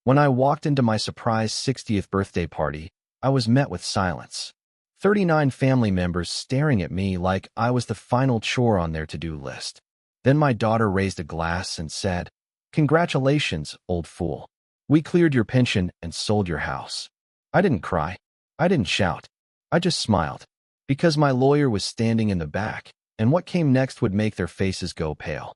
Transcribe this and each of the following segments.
When I walked into my surprise 60th birthday party, I was met with silence. 39 family members staring at me like I was the final chore on their to-do list. Then my daughter raised a glass and said, "Congratulations, old fool. We cleared your pension and sold your house." I didn't cry. I didn't shout. I just smiled. Because my lawyer was standing in the back, and what came next would make their faces go pale.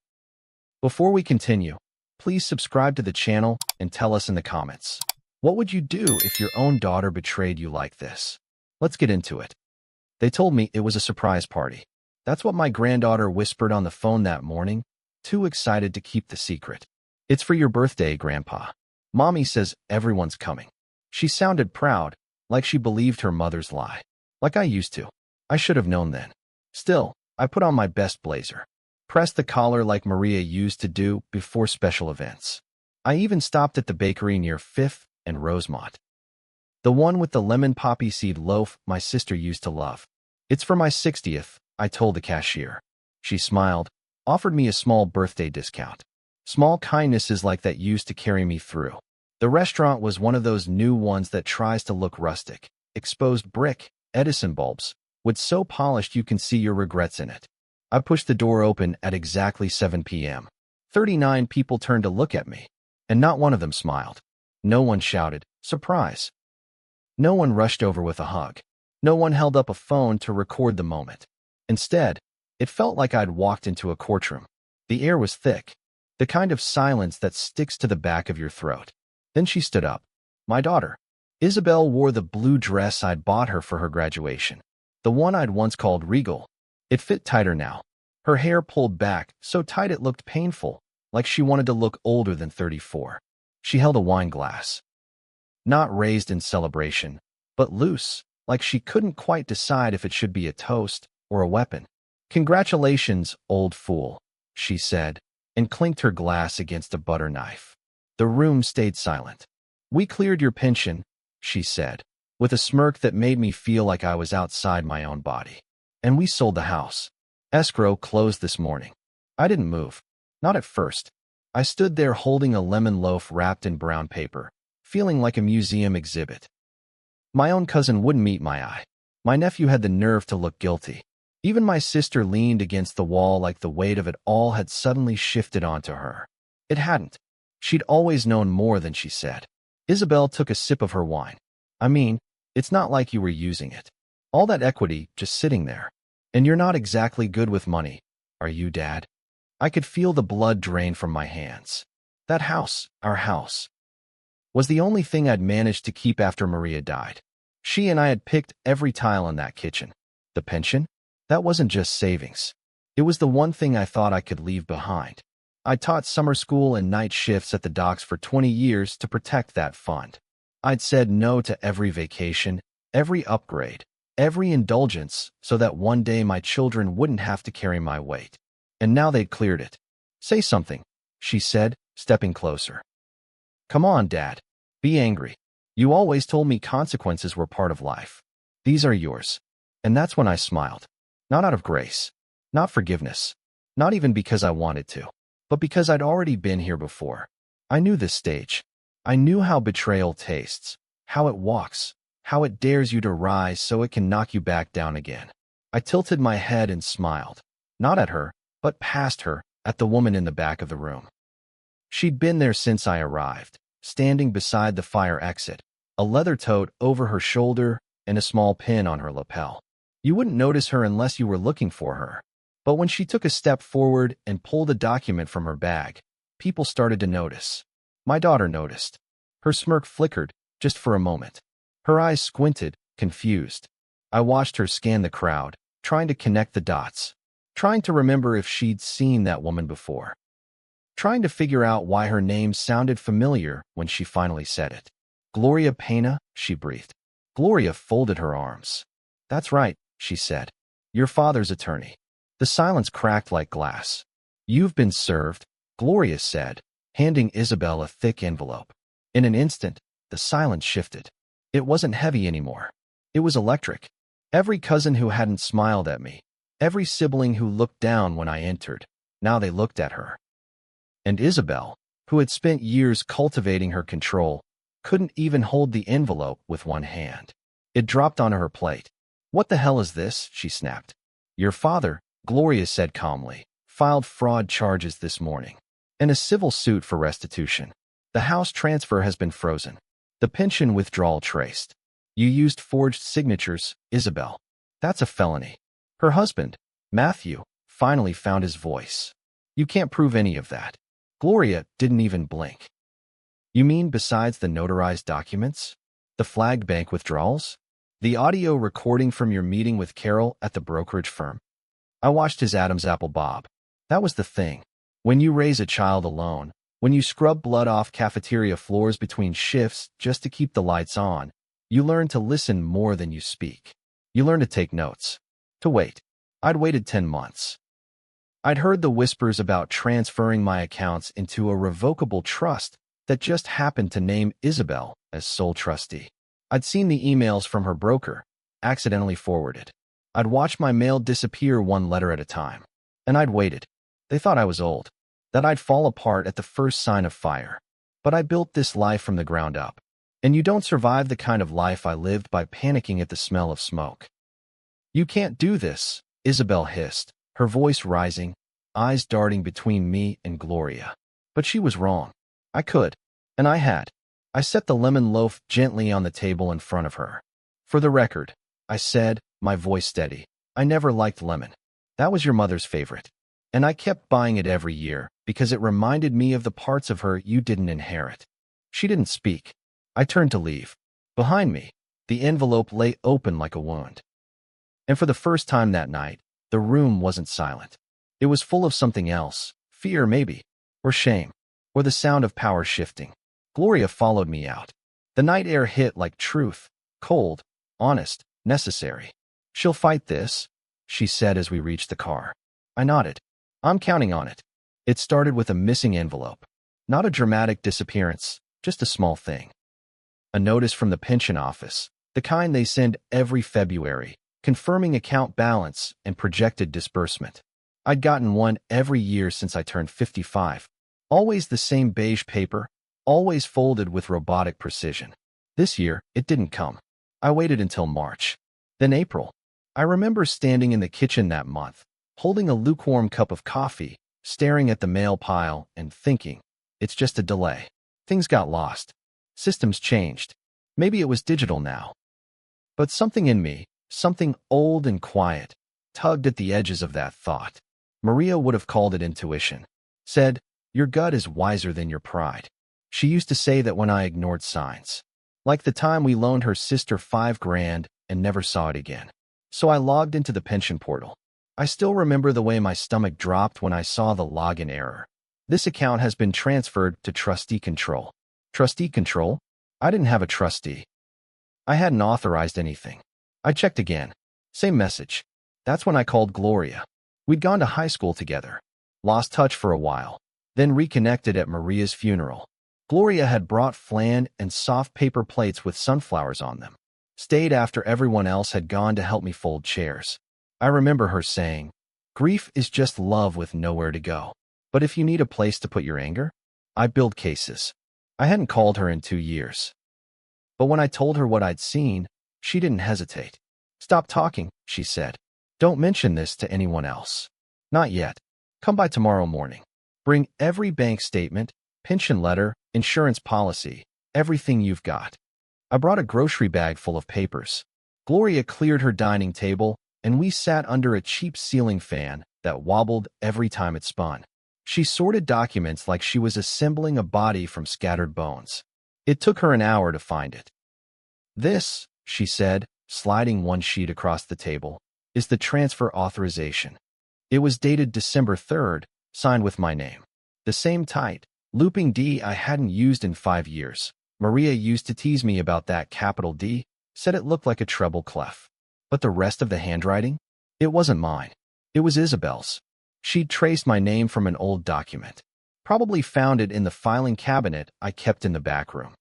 Before we continue, please subscribe to the channel and tell us in the comments. What would you do if your own daughter betrayed you like this? Let's get into it. They told me it was a surprise party. That's what my granddaughter whispered on the phone that morning, too excited to keep the secret. "It's for your birthday, Grandpa. Mommy says everyone's coming." She sounded proud, like she believed her mother's lie. Like I used to. I should have known then. Still, I put on my best blazer. Pressed the collar like Maria used to do before special events. I even stopped at the bakery near 5th and Rosemont. The one with the lemon poppy seed loaf my sister used to love. "It's for my 60th, I told the cashier. She smiled, offered me a small birthday discount. Small kindnesses like that used to carry me through. The restaurant was one of those new ones that tries to look rustic. Exposed brick, Edison bulbs, with so polished you can see your regrets in it. I pushed the door open at exactly 7 p.m. 39 people turned to look at me, and not one of them smiled. No one shouted, "Surprise!" No one rushed over with a hug. No one held up a phone to record the moment. Instead, it felt like I'd walked into a courtroom. The air was thick, the kind of silence that sticks to the back of your throat. Then she stood up. My daughter. Isabel wore the blue dress I'd bought her for her graduation. The one I'd once called regal. It fit tighter now. Her hair pulled back, so tight it looked painful, like she wanted to look older than 34. She held a wine glass. Not raised in celebration, but loose, like she couldn't quite decide if it should be a toast or a weapon. "Congratulations, old fool," she said, and clinked her glass against a butter knife. The room stayed silent. "We cleared your pension," she said, with a smirk that made me feel like I was outside my own body. "And we sold the house. Escrow closed this morning." I didn't move. Not at first. I stood there holding a lemon loaf wrapped in brown paper, feeling like a museum exhibit. My own cousin wouldn't meet my eye. My nephew had the nerve to look guilty. Even my sister leaned against the wall like the weight of it all had suddenly shifted onto her. It hadn't. She'd always known more than she said. Isabel took a sip of her wine. "I mean, it's not like you were using it. All that equity just sitting there. And you're not exactly good with money, are you, Dad?" I could feel the blood drain from my hands. That house, our house, was the only thing I'd managed to keep after Maria died. She and I had picked every tile in that kitchen. The pension? That wasn't just savings. It was the one thing I thought I could leave behind. I taught summer school and night shifts at the docks for 20 years to protect that fund. I'd said no to every vacation, every upgrade, every indulgence so that one day my children wouldn't have to carry my weight. And now they'd cleared it. "Say something," she said, stepping closer. "Come on, Dad. Be angry. You always told me consequences were part of life. These are yours." And that's when I smiled. Not out of grace. Not forgiveness. Not even because I wanted to. But because I'd already been here before. I knew this stage. I knew how betrayal tastes, how it walks, how it dares you to rise so it can knock you back down again. I tilted my head and smiled. Not at her, but past her, at the woman in the back of the room. She'd been there since I arrived, standing beside the fire exit, a leather tote over her shoulder and a small pin on her lapel. You wouldn't notice her unless you were looking for her. But when she took a step forward and pulled a document from her bag, people started to notice. My daughter noticed. Her smirk flickered, just for a moment. Her eyes squinted, confused. I watched her scan the crowd, trying to connect the dots, trying to remember if she'd seen that woman before, trying to figure out why her name sounded familiar when she finally said it. "Gloria Pena," she breathed. Gloria folded her arms. "That's right," she said. "Your father's attorney." The silence cracked like glass. "You've been served," Gloria said, handing Isabel a thick envelope. In an instant, the silence shifted. It wasn't heavy anymore. It was electric. Every cousin who hadn't smiled at me, every sibling who looked down when I entered, now they looked at her. And Isabel, who had spent years cultivating her control, couldn't even hold the envelope with one hand. It dropped onto her plate. "What the hell is this?" she snapped. "Your father," Gloria said calmly, "filed fraud charges this morning and a civil suit for restitution. The house transfer has been frozen. The pension withdrawal traced. You used forged signatures, Isabel. That's a felony." Her husband, Matthew, finally found his voice. "You can't prove any of that." Gloria didn't even blink. "You mean besides the notarized documents? The flagged bank withdrawals? The audio recording from your meeting with Carol at the brokerage firm?" I watched his Adam's apple bob. "That was the thing. When you raise a child alone, when you scrub blood off cafeteria floors between shifts just to keep the lights on, you learn to listen more than you speak. You learn to take notes. To wait. I'd waited 10 months. I'd heard the whispers about transferring my accounts into a revocable trust that just happened to name Isabel as sole trustee. I'd seen the emails from her broker, accidentally forwarded. I'd watched my mail disappear one letter at a time. And I'd waited. They thought I was old, that I'd fall apart at the first sign of fire. But I built this life from the ground up. And you don't survive the kind of life I lived by panicking at the smell of smoke. "You can't do this," Isabel hissed, her voice rising, eyes darting between me and Gloria. But she was wrong. I could. And I had. I set the lemon loaf gently on the table in front of her. "For the record," I said, my voice steady, "I never liked lemon. That was your mother's favorite. And I kept buying it every year because it reminded me of the parts of her you didn't inherit." She didn't speak. I turned to leave. Behind me, the envelope lay open like a wound. And for the first time that night, the room wasn't silent. It was full of something else, fear maybe, or shame, or the sound of power shifting. Gloria followed me out. The night air hit like truth, cold, honest, necessary. "She'll fight this," she said as we reached the car. I nodded. "I'm counting on it." It started with a missing envelope. Not a dramatic disappearance, just a small thing. A notice from the pension office, the kind they send every February, confirming account balance and projected disbursement. I'd gotten one every year since I turned 55. Always the same beige paper, always folded with robotic precision. This year, it didn't come. I waited until March. Then April. I remember standing in the kitchen that month, holding a lukewarm cup of coffee, staring at the mail pile and thinking, it's just a delay. Things got lost. Systems changed. Maybe it was digital now. But something in me, something old and quiet, tugged at the edges of that thought. Maria would have called it intuition. Said, "Your gut is wiser than your pride." She used to say that when I ignored signs. Like the time we loaned her sister $5,000 and never saw it again. So I logged into the pension portal. I still remember the way my stomach dropped when I saw the login error. "This account has been transferred to trustee control." Trustee control? I didn't have a trustee. I hadn't authorized anything. I checked again. Same message. That's when I called Gloria. We'd gone to high school together. Lost touch for a while. Then reconnected at Maria's funeral. Gloria had brought flan and soft paper plates with sunflowers on them. Stayed after everyone else had gone to help me fold chairs. I remember her saying, "Grief is just love with nowhere to go. But if you need a place to put your anger, I build cases." I hadn't called her in 2 years. But when I told her what I'd seen, she didn't hesitate. "Stop talking," she said. "Don't mention this to anyone else. Not yet. Come by tomorrow morning. Bring every bank statement, pension letter, insurance policy, everything you've got." I brought a grocery bag full of papers. Gloria cleared her dining table, and we sat under a cheap ceiling fan that wobbled every time it spun. She sorted documents like she was assembling a body from scattered bones. It took her an hour to find it. "This," she said, sliding one sheet across the table, "is the transfer authorization." It was dated December 3rd, signed with my name. The same tight, looping D I hadn't used in 5 years. Maria used to tease me about that capital D, said it looked like a treble clef. But the rest of the handwriting? It wasn't mine. It was Isabel's. She'd traced my name from an old document. Probably found it in the filing cabinet I kept in the back room.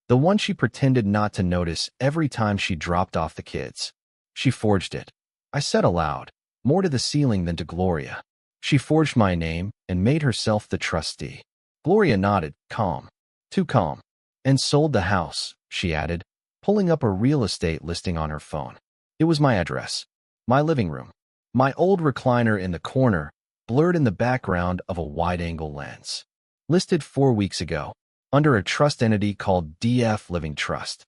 The one she pretended not to notice every time she dropped off the kids. She forged it. I said aloud, more to the ceiling than to Gloria. She forged my name and made herself the trustee. Gloria nodded, calm. Too calm. And sold the house, she added, pulling up a real estate listing on her phone. It was my address. My living room. My old recliner in the corner, blurred in the background of a wide-angle lens. Listed 4 weeks ago, under a trust entity called DF Living Trust.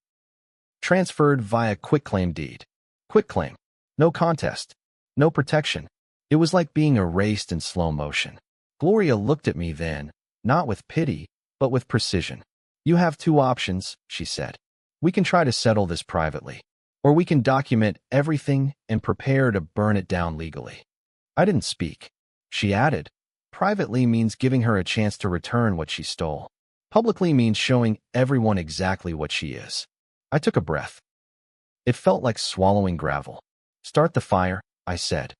Transferred via quitclaim deed. Quitclaim. No contest. No protection. It was like being erased in slow motion. Gloria looked at me then, not with pity, but with precision. You have 2 options, she said. We can try to settle this privately, or we can document everything and prepare to burn it down legally. I didn't speak. She added, privately means giving her a chance to return what she stole. Publicly means showing everyone exactly what she is. I took a breath. It felt like swallowing gravel. Start the fire, I said.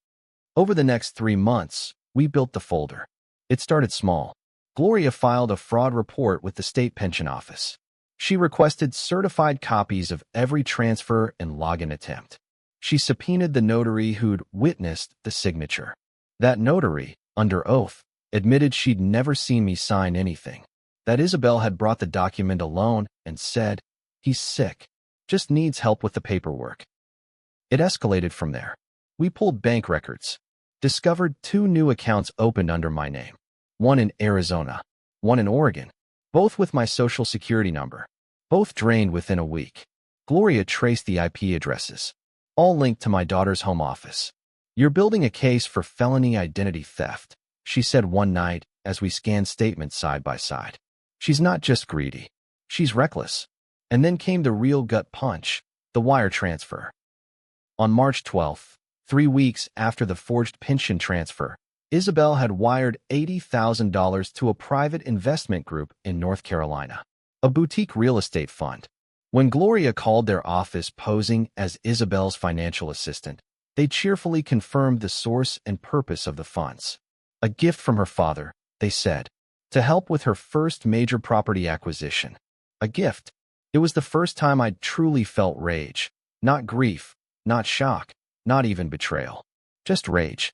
Over the next 3 months, we built the folder. It started small. Gloria filed a fraud report with the state pension office. She requested certified copies of every transfer and login attempt. She subpoenaed the notary who'd witnessed the signature. That notary, under oath, admitted she'd never seen me sign anything. That Isabel had brought the document alone and said, "He's sick, just needs help with the paperwork." It escalated from there. We pulled bank records, discovered 2 new accounts opened under my name. One in Arizona, one in Oregon, both with my social security number. Both drained within a week. Gloria traced the IP addresses, all linked to my daughter's home office. "You're building a case for felony identity theft," she said one night as we scanned statements side by side. "She's not just greedy. She's reckless." And then came the real gut punch, the wire transfer. On March 12th, 3 weeks after the forged pension transfer, Isabel had wired $80,000 to a private investment group in North Carolina, a boutique real estate fund. When Gloria called their office posing as Isabel's financial assistant, they cheerfully confirmed the source and purpose of the funds. A gift from her father, they said, to help with her first major property acquisition. A gift. It was the first time I'd truly felt rage. Not grief, not shock, not even betrayal. Just rage.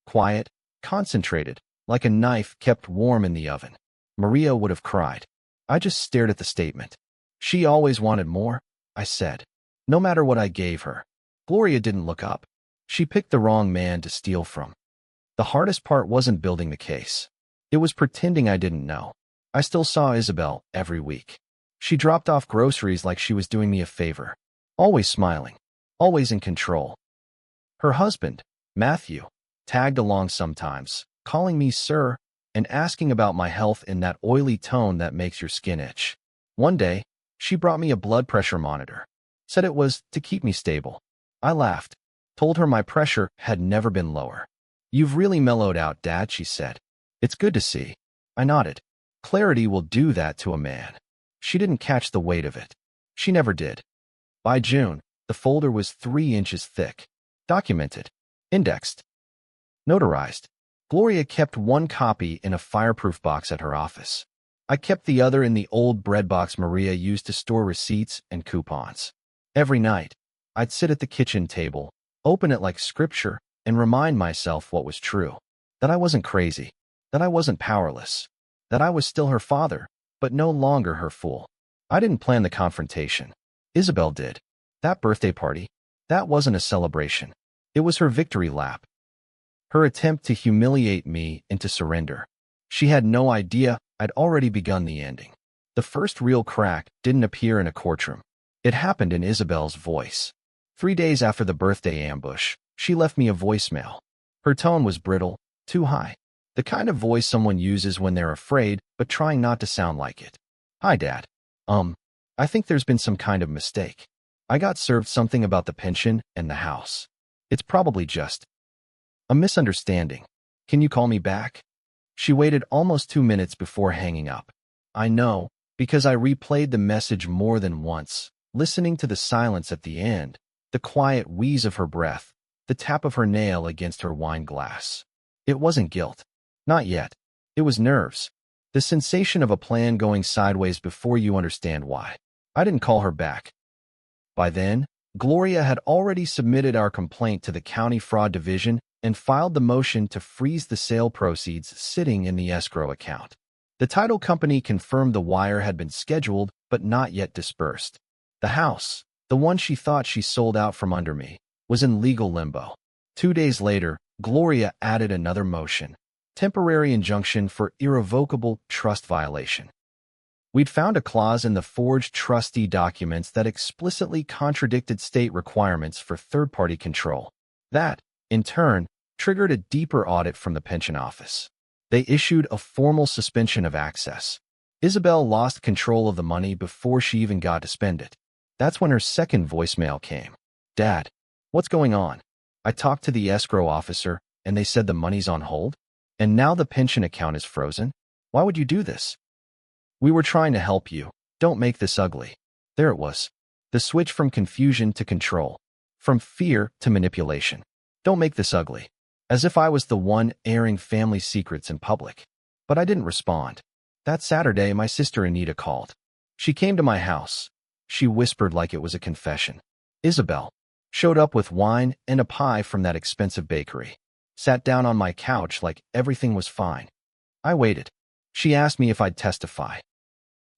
Quiet, concentrated, like a knife kept warm in the oven. Maria would have cried. I just stared at the statement. She always wanted more, I said. No matter what I gave her. Gloria didn't look up. She picked the wrong man to steal from. The hardest part wasn't building the case. It was pretending I didn't know. I still saw Isabel every week. She dropped off groceries like she was doing me a favor. Always smiling. Always in control. Her husband, Matthew, tagged along sometimes, calling me sir and asking about my health in that oily tone that makes your skin itch. One day, she brought me a blood pressure monitor. Said it was to keep me stable. I laughed. Told her my pressure had never been lower. "You've really mellowed out, Dad," she said. "It's good to see." I nodded. Clarity will do that to a man. She didn't catch the weight of it. She never did. By June, the folder was 3 inches thick. Documented. Indexed. Notarized. Gloria kept 1 copy in a fireproof box at her office. I kept the other in the old bread box Maria used to store receipts and coupons. Every night, I'd sit at the kitchen table, open it like scripture, and remind myself what was true. That I wasn't crazy. That I wasn't powerless. That I was still her father, but no longer her fool. I didn't plan the confrontation. Isabel did. That birthday party, that wasn't a celebration. It was her victory lap. Her attempt to humiliate me into surrender. She had no idea I'd already begun the ending. The first real crack didn't appear in a courtroom. It happened in Isabel's voice. 3 days after the birthday ambush, she left me a voicemail. Her tone was brittle, too high. The kind of voice someone uses when they're afraid, but trying not to sound like it. "Hi, Dad. I think there's been some kind of mistake. I got served something about the pension and the house. It's probably just a misunderstanding. Can you call me back?" She waited almost 2 minutes before hanging up. I know, because I replayed the message more than once, listening to the silence at the end, the quiet wheeze of her breath, the tap of her nail against her wine glass. It wasn't guilt. Not yet. It was nerves. The sensation of a plan going sideways before you understand why. I didn't call her back. By then, Gloria had already submitted our complaint to the County Fraud Division and filed the motion to freeze the sale proceeds sitting in the escrow account. The title company confirmed the wire had been scheduled but not yet dispersed. The house, the one she thought she sold out from under me, was in legal limbo. 2 days later, Gloria added another motion: temporary injunction for irrevocable trust violation. We'd found a clause in the forged trustee documents that explicitly contradicted state requirements for third-party control. That, in turn, triggered a deeper audit from the pension office. They issued a formal suspension of access. Isabel lost control of the money before she even got to spend it. That's when her second voicemail came. "Dad, what's going on? I talked to the escrow officer, and they said the money's on hold? And now the pension account is frozen? Why would you do this? We were trying to help you. Don't make this ugly." There it was. The switch from confusion to control. From fear to manipulation. Don't make this ugly. As if I was the one airing family secrets in public. But I didn't respond. That Saturday, my sister Anita called. She came to my house. She whispered like it was a confession. Isabel showed up with wine and a pie from that expensive bakery. Sat down on my couch like everything was fine. I waited. She asked me if I'd testify.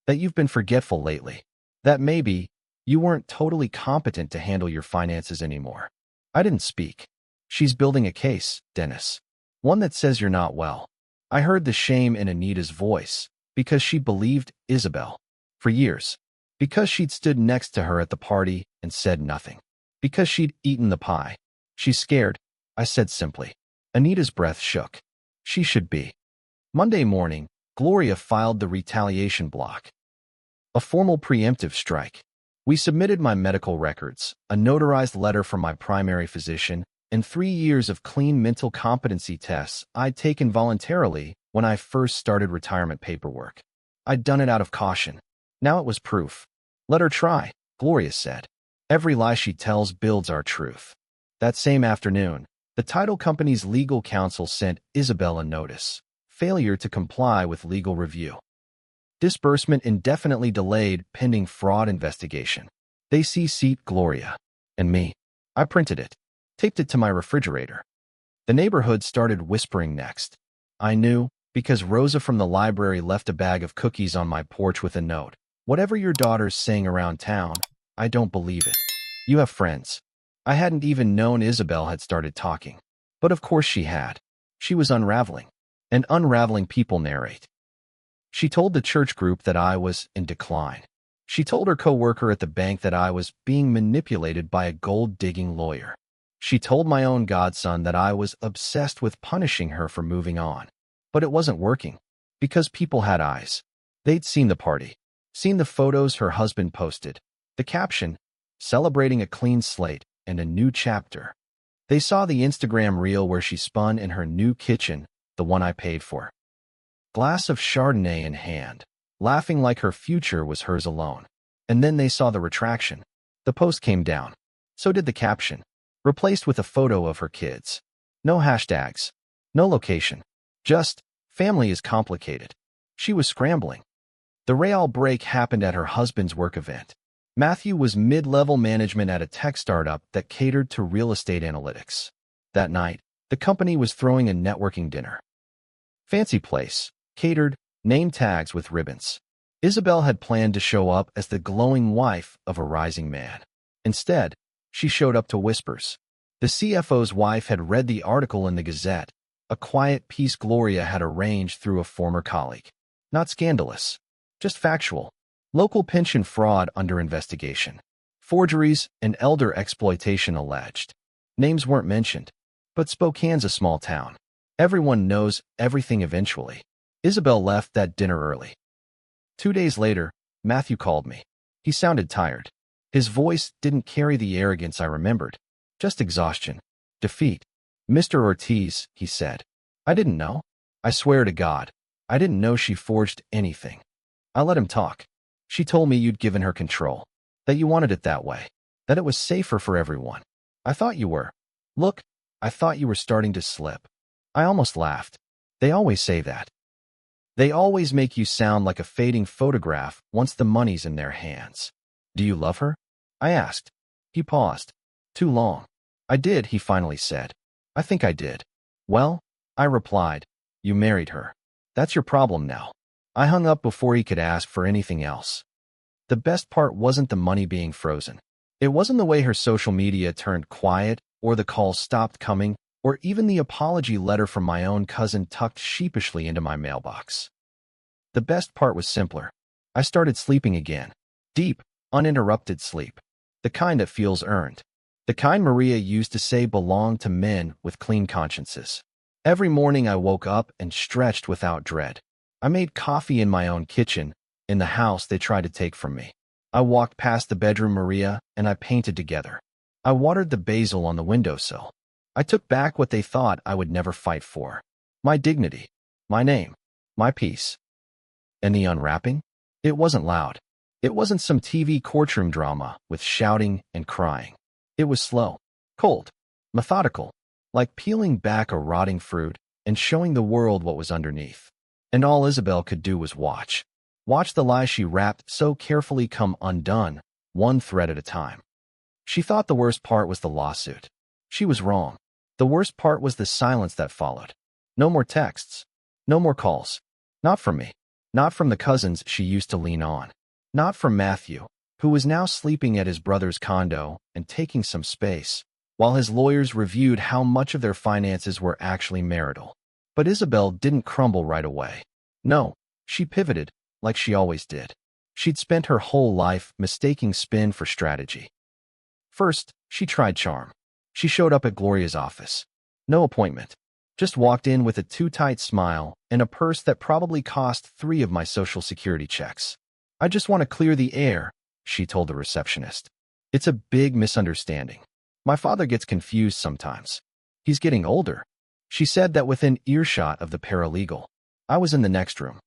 That you've been forgetful lately. That maybe you weren't totally competent to handle your finances anymore. I didn't speak. She's building a case, Dennis. One that says you're not well. I heard the shame in Anita's voice because she believed Isabel. For years. Because she'd stood next to her at the party and said nothing. Because she'd eaten the pie. She's scared, I said simply. Anita's breath shook. She should be. Monday morning, Gloria filed the retaliation block. A formal preemptive strike. We submitted my medical records, a notarized letter from my primary physician, and 3 years of clean mental competency tests I'd taken voluntarily when I first started retirement paperwork. I'd done it out of caution. Now it was proof. Let her try, Gloria said. Every lie she tells builds our truth. That same afternoon, the title company's legal counsel sent Isabel a notice. Failure to comply with legal review. Disbursement indefinitely delayed pending fraud investigation. They CC'd Gloria. And me. I printed it. Taped it to my refrigerator. The neighborhood started whispering next. I knew, because Rosa from the library left a bag of cookies on my porch with a note. Whatever your daughter's saying around town, I don't believe it. You have friends. I hadn't even known Isabel had started talking. But of course she had. She was unraveling. And unraveling people narrate. She told the church group that I was in decline. She told her coworker at the bank that I was being manipulated by a gold-digging lawyer. She told my own godson that I was obsessed with punishing her for moving on. But it wasn't working. Because people had eyes. They'd seen the party. Seen the photos her husband posted. The caption, celebrating a clean slate and a new chapter. They saw the Instagram reel where she spun in her new kitchen, the one I paid for. Glass of Chardonnay in hand, laughing like her future was hers alone. And then they saw the retraction. The post came down. So did the caption. Replaced with a photo of her kids. No hashtags. No location. Just, family is complicated. She was scrambling. The real break happened at her husband's work event. Matthew was mid-level management at a tech startup that catered to real estate analytics. That night, the company was throwing a networking dinner. Fancy place, catered, name tags with ribbons. Isabel had planned to show up as the glowing wife of a rising man. Instead, she showed up to whispers. The CFO's wife had read the article in the Gazette, a quiet piece Gloria had arranged through a former colleague. Not scandalous, just factual. Local pension fraud under investigation. Forgeries and elder exploitation alleged. Names weren't mentioned. But Spokane's a small town. Everyone knows everything eventually. Isabel left that dinner early. 2 days later, Matthew called me. He sounded tired. His voice didn't carry the arrogance I remembered. Just exhaustion. Defeat. "Mr. Ortiz," he said. "I didn't know. I swear to God, I didn't know she forged anything." I let him talk. "She told me you'd given her control. That you wanted it that way. That it was safer for everyone. I thought you were. Look, I thought you were starting to slip." I almost laughed. They always say that. They always make you sound like a fading photograph once the money's in their hands. "Do you love her?" I asked. He paused. "Too long." "I did," he finally said. "I think I did." "Well," I replied, "you married her. That's your problem now. I hung up before he could ask for anything else. The best part wasn't the money being frozen. It wasn't the way her social media turned quiet, or the calls stopped coming, or even the apology letter from my own cousin tucked sheepishly into my mailbox. The best part was simpler. I started sleeping again. Deep, uninterrupted sleep. The kind that feels earned. The kind Maria used to say belonged to men with clean consciences. Every morning I woke up and stretched without dread. I made coffee in my own kitchen, in the house they tried to take from me. I walked past the bedroom Maria and I painted together. I watered the basil on the windowsill. I took back what they thought I would never fight for. My dignity. My name. My peace. And the unwrapping? It wasn't loud. It wasn't some TV courtroom drama with shouting and crying. It was slow, cold, methodical, like peeling back a rotting fruit and showing the world what was underneath. And all Isabel could do was watch. Watch the lies she wrapped so carefully come undone, one thread at a time. She thought the worst part was the lawsuit. She was wrong. The worst part was the silence that followed. No more texts. No more calls. Not from me. Not from the cousins she used to lean on. Not from Matthew, who was now sleeping at his brother's condo and taking some space, while his lawyers reviewed how much of their finances were actually marital. But Isabel didn't crumble right away. No, she pivoted, like she always did. She'd spent her whole life mistaking spin for strategy. First, she tried charm. She showed up at Gloria's office. No appointment. Just walked in with a too-tight smile and a purse that probably cost 3 of my Social Security checks. I just want to clear the air, she told the receptionist. It's a big misunderstanding. My father gets confused sometimes. He's getting older. She said that within earshot of the paralegal. I was in the next room,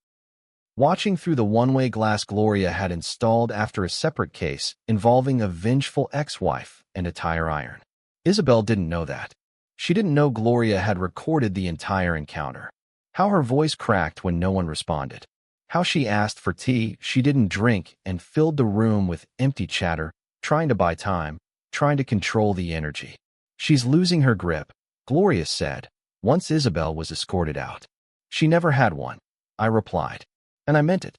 watching through the one-way glass Gloria had installed after a separate case involving a vengeful ex-wife and a tire iron. Isabel didn't know that. She didn't know Gloria had recorded the entire encounter. How her voice cracked when no one responded. How she asked for tea she didn't drink and filled the room with empty chatter, trying to buy time, trying to control the energy. She's losing her grip, Gloria said, once Isabel was escorted out. She never had one, I replied. And I meant it.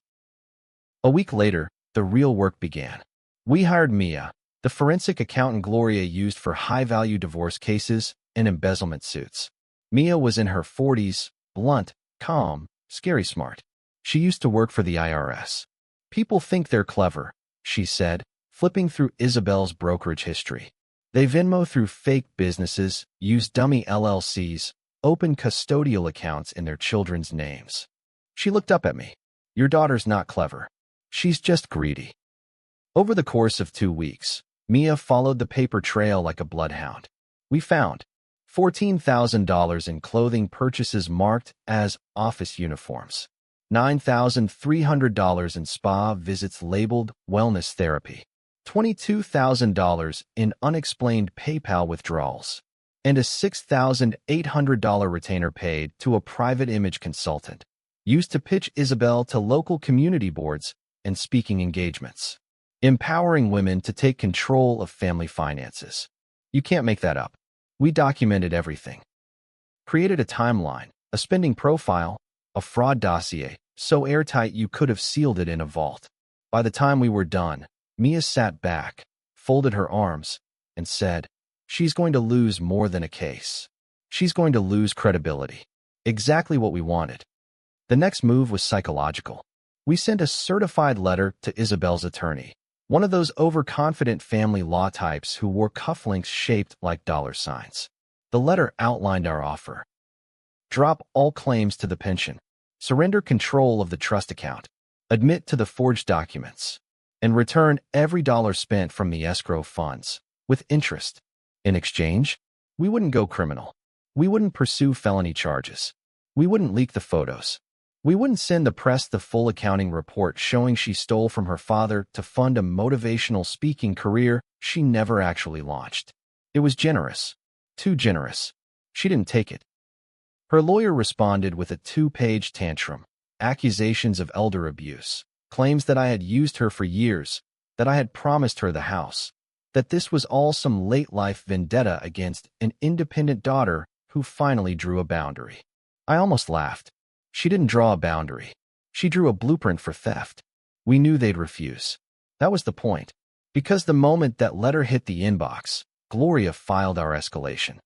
A week later, the real work began. We hired Mia, the forensic accountant Gloria used for high-value divorce cases and embezzlement suits. Mia was in her 40s, blunt, calm, scary smart. She used to work for the IRS. People think they're clever, she said, flipping through Isabel's brokerage history. They Venmo through fake businesses, use dummy LLCs, open custodial accounts in their children's names. She looked up at me. Your daughter's not clever. She's just greedy. Over the course of 2 weeks, Mia followed the paper trail like a bloodhound. We found $14,000 in clothing purchases marked as office uniforms, $9,300 in spa visits labeled wellness therapy, $22,000 in unexplained PayPal withdrawals, and a $6,800 retainer paid to a private image consultant, used to pitch Isabel to local community boards and speaking engagements, empowering women to take control of family finances. You can't make that up. We documented everything. Created a timeline, a spending profile, a fraud dossier, so airtight you could have sealed it in a vault. By the time we were done, Mia sat back, folded her arms, and said, "She's going to lose more than a case. She's going to lose credibility." Exactly what we wanted. The next move was psychological. We sent a certified letter to Isabel's attorney, one of those overconfident family law types who wore cufflinks shaped like dollar signs. The letter outlined our offer. Drop all claims to the pension. Surrender control of the trust account. Admit to the forged documents. And return every dollar spent from the escrow funds, with interest. In exchange, we wouldn't go criminal. We wouldn't pursue felony charges. We wouldn't leak the photos. We wouldn't send the press the full accounting report showing she stole from her father to fund a motivational speaking career she never actually launched. It was generous. Too generous. She didn't take it. Her lawyer responded with a 2-page tantrum, accusations of elder abuse, claims that I had used her for years, that I had promised her the house, that this was all some late-life vendetta against an independent daughter who finally drew a boundary. I almost laughed. She didn't draw a boundary. She drew a blueprint for theft. We knew they'd refuse. That was the point. Because the moment that letter hit the inbox, Gloria filed our escalation.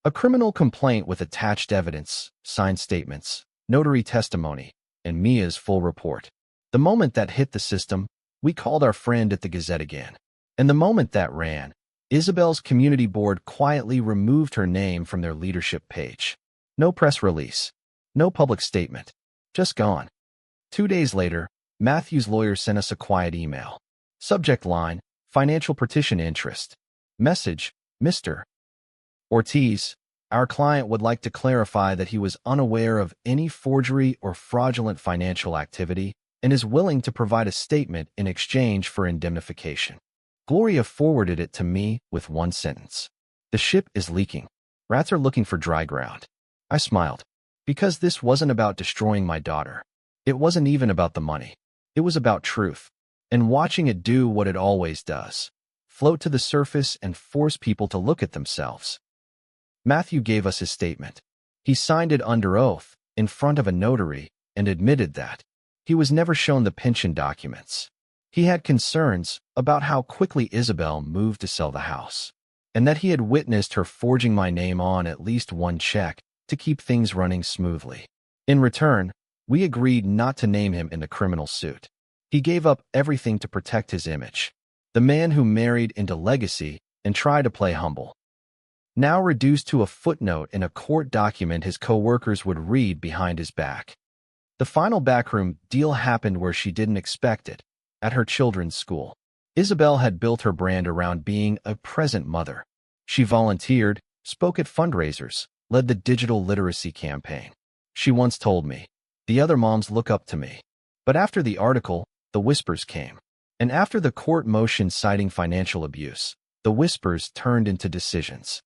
A criminal complaint with attached evidence, signed statements, notary testimony, and Mia's full report. The moment that hit the system, we called our friend at the Gazette again. And the moment that ran, Isabel's community board quietly removed her name from their leadership page. No press release. No public statement. Just gone. 2 days later, Matthew's lawyer sent us a quiet email. Subject line, financial petition interest. Message, Mr. Ortiz, our client would like to clarify that he was unaware of any forgery or fraudulent financial activity and is willing to provide a statement in exchange for indemnification. Gloria forwarded it to me with one sentence. The ship is leaking. Rats are looking for dry ground. I smiled. Because this wasn't about destroying my daughter. It wasn't even about the money. It was about truth. And watching it do what it always does. Float to the surface and force people to look at themselves. Matthew gave us his statement. He signed it under oath, in front of a notary, and admitted that he was never shown the pension documents. He had concerns about how quickly Isabel moved to sell the house, and that he had witnessed her forging my name on at least one check to keep things running smoothly. In return, we agreed not to name him in the criminal suit. He gave up everything to protect his image. The man who married into legacy and tried to play humble. Now reduced to a footnote in a court document his co-workers would read behind his back. The final backroom deal happened where she didn't expect it, at her children's school. Isabel had built her brand around being a present mother. She volunteered, spoke at fundraisers, led the digital literacy campaign. She once told me, "The other moms look up to me." But after the article, the whispers came. And after the court motion citing financial abuse, the whispers turned into decisions.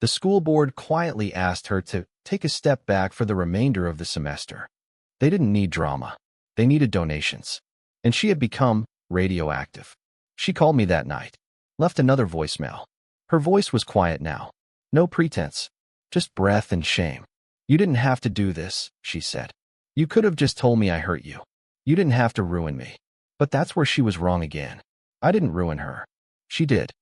The school board quietly asked her to take a step back for the remainder of the semester. They didn't need drama. They needed donations. And she had become radioactive. She called me that night, left another voicemail. Her voice was quiet now. No pretense, just breath and shame. "You didn't have to do this," she said. "You could have just told me I hurt you. You didn't have to ruin me." But that's where she was wrong again. I didn't ruin her. She did.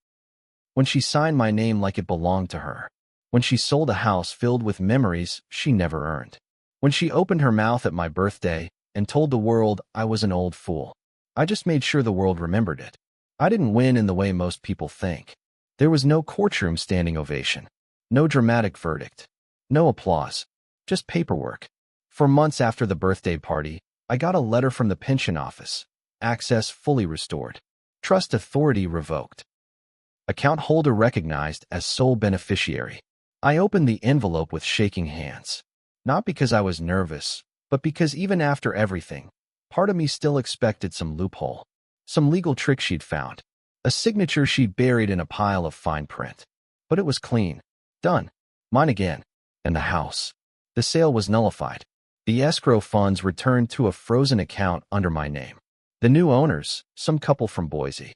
When she signed my name like it belonged to her. When she sold a house filled with memories she never earned. When she opened her mouth at my birthday and told the world I was an old fool. I just made sure the world remembered it. I didn't win in the way most people think. There was no courtroom standing ovation. No dramatic verdict. No applause. Just paperwork. For months after the birthday party, I got a letter from the pension office. Access fully restored. Trust authority revoked. Account holder recognized as sole beneficiary. I opened the envelope with shaking hands. Not because I was nervous, but because even after everything, part of me still expected some loophole. Some legal trick she'd found. A signature she'd buried in a pile of fine print. But it was clean. Done. Mine again. And the house. The sale was nullified. The escrow funds returned to a frozen account under my name. The new owners, some couple from Boise,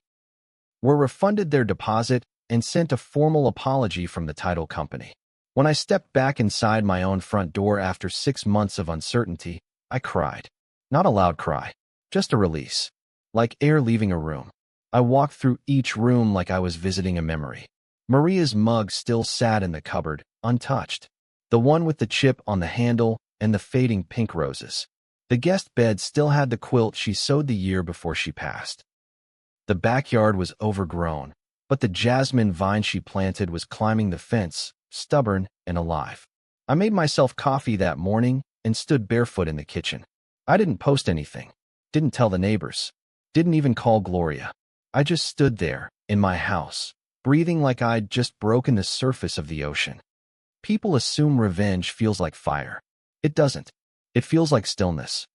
were refunded their deposit and sent a formal apology from the title company. When I stepped back inside my own front door after 6 months of uncertainty, I cried. Not a loud cry, just a release. Like air leaving a room. I walked through each room like I was visiting a memory. Maria's mug still sat in the cupboard, untouched. The one with the chip on the handle and the fading pink roses. The guest bed still had the quilt she sewed the year before she passed. The backyard was overgrown, but the jasmine vine she planted was climbing the fence, stubborn and alive. I made myself coffee that morning and stood barefoot in the kitchen. I didn't post anything, didn't tell the neighbors, didn't even call Gloria. I just stood there, in my house, breathing like I'd just broken the surface of the ocean. People assume revenge feels like fire. It doesn't. It feels like stillness.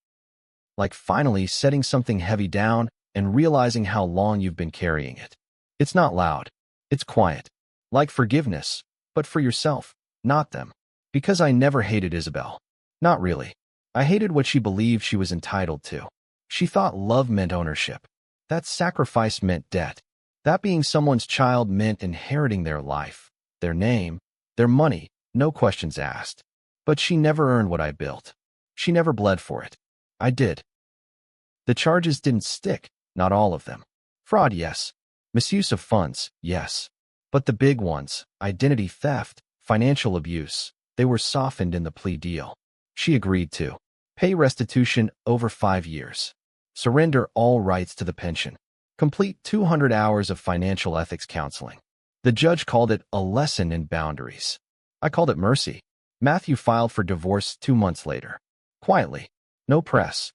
Like finally setting something heavy down and realizing how long you've been carrying it. It's not loud. It's quiet. Like forgiveness, but for yourself, not them. Because I never hated Isabel. Not really. I hated what she believed she was entitled to. She thought love meant ownership. That sacrifice meant debt. That being someone's child meant inheriting their life, their name, their money, no questions asked. But she never earned what I built. She never bled for it. I did. The charges didn't stick, not all of them. Fraud, yes. Misuse of funds, yes. But the big ones, identity theft, financial abuse, they were softened in the plea deal. She agreed to pay restitution over 5 years, surrender all rights to the pension, complete 200 hours of financial ethics counseling. The judge called it a lesson in boundaries. I called it mercy. Matthew filed for divorce 2 months later. Quietly. No press.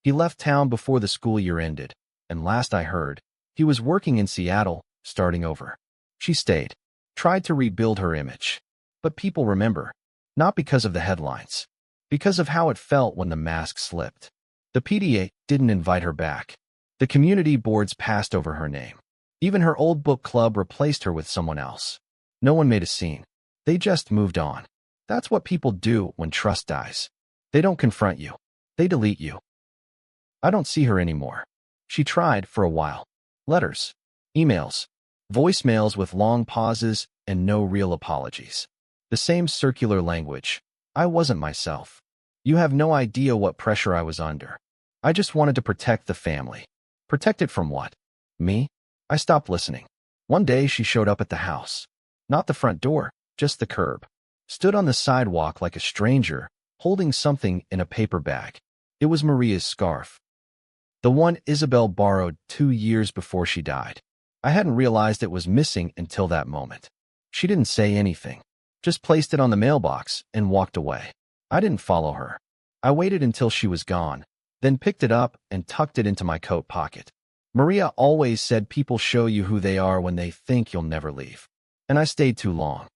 He left town before the school year ended, and last I heard, he was working in Seattle, starting over. She stayed, tried to rebuild her image. But people remember, not because of the headlines, because of how it felt when the mask slipped. The PTA didn't invite her back. The community boards passed over her name. Even her old book club replaced her with someone else. No one made a scene. They just moved on. That's what people do when trust dies. They don't confront you. They delete you. I don't see her anymore. She tried for a while. Letters, emails, voicemails with long pauses and no real apologies. The same circular language. I wasn't myself. You have no idea what pressure I was under. I just wanted to protect the family. Protect it from what? Me? I stopped listening. One day she showed up at the house. Not the front door, just the curb. Stood on the sidewalk like a stranger, holding something in a paper bag. It was Maria's scarf. The one Isabel borrowed 2 years before she died. I hadn't realized it was missing until that moment. She didn't say anything, just placed it on the mailbox and walked away. I didn't follow her. I waited until she was gone, then picked it up and tucked it into my coat pocket. Maria always said people show you who they are when they think you'll never leave. And I stayed too long.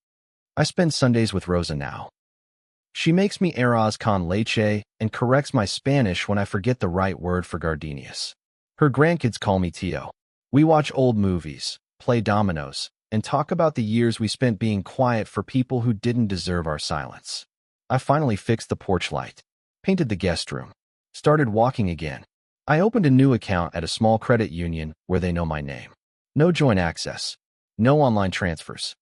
I spend Sundays with Rosa now. She makes me arroz con leche and corrects my Spanish when I forget the right word for gardenias. Her grandkids call me Tio. We watch old movies, play dominoes, and talk about the years we spent being quiet for people who didn't deserve our silence. I finally fixed the porch light, painted the guest room, started walking again. I opened a new account at a small credit union where they know my name. No joint access, no online transfers.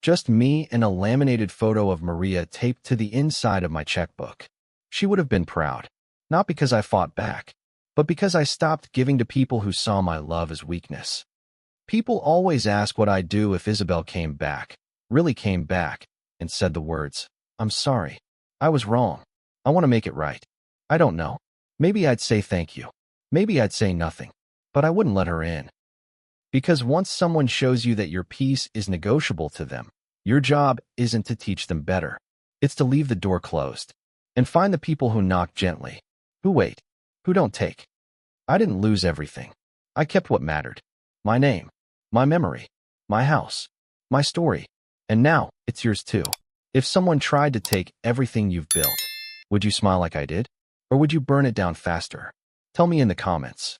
Just me and a laminated photo of Maria taped to the inside of my checkbook. She would have been proud, not because I fought back, but because I stopped giving to people who saw my love as weakness. People always ask what I'd do if Isabel came back, really came back, and said the words, "I'm sorry. I was wrong. I want to make it right." I don't know. Maybe I'd say thank you. Maybe I'd say nothing. But I wouldn't let her in. Because once someone shows you that your peace is negotiable to them, your job isn't to teach them better. It's to leave the door closed and find the people who knock gently, who wait, who don't take. I didn't lose everything. I kept what mattered. My name, my memory, my house, my story. And now it's yours too. If someone tried to take everything you've built, would you smile like I did? Or would you burn it down faster? Tell me in the comments.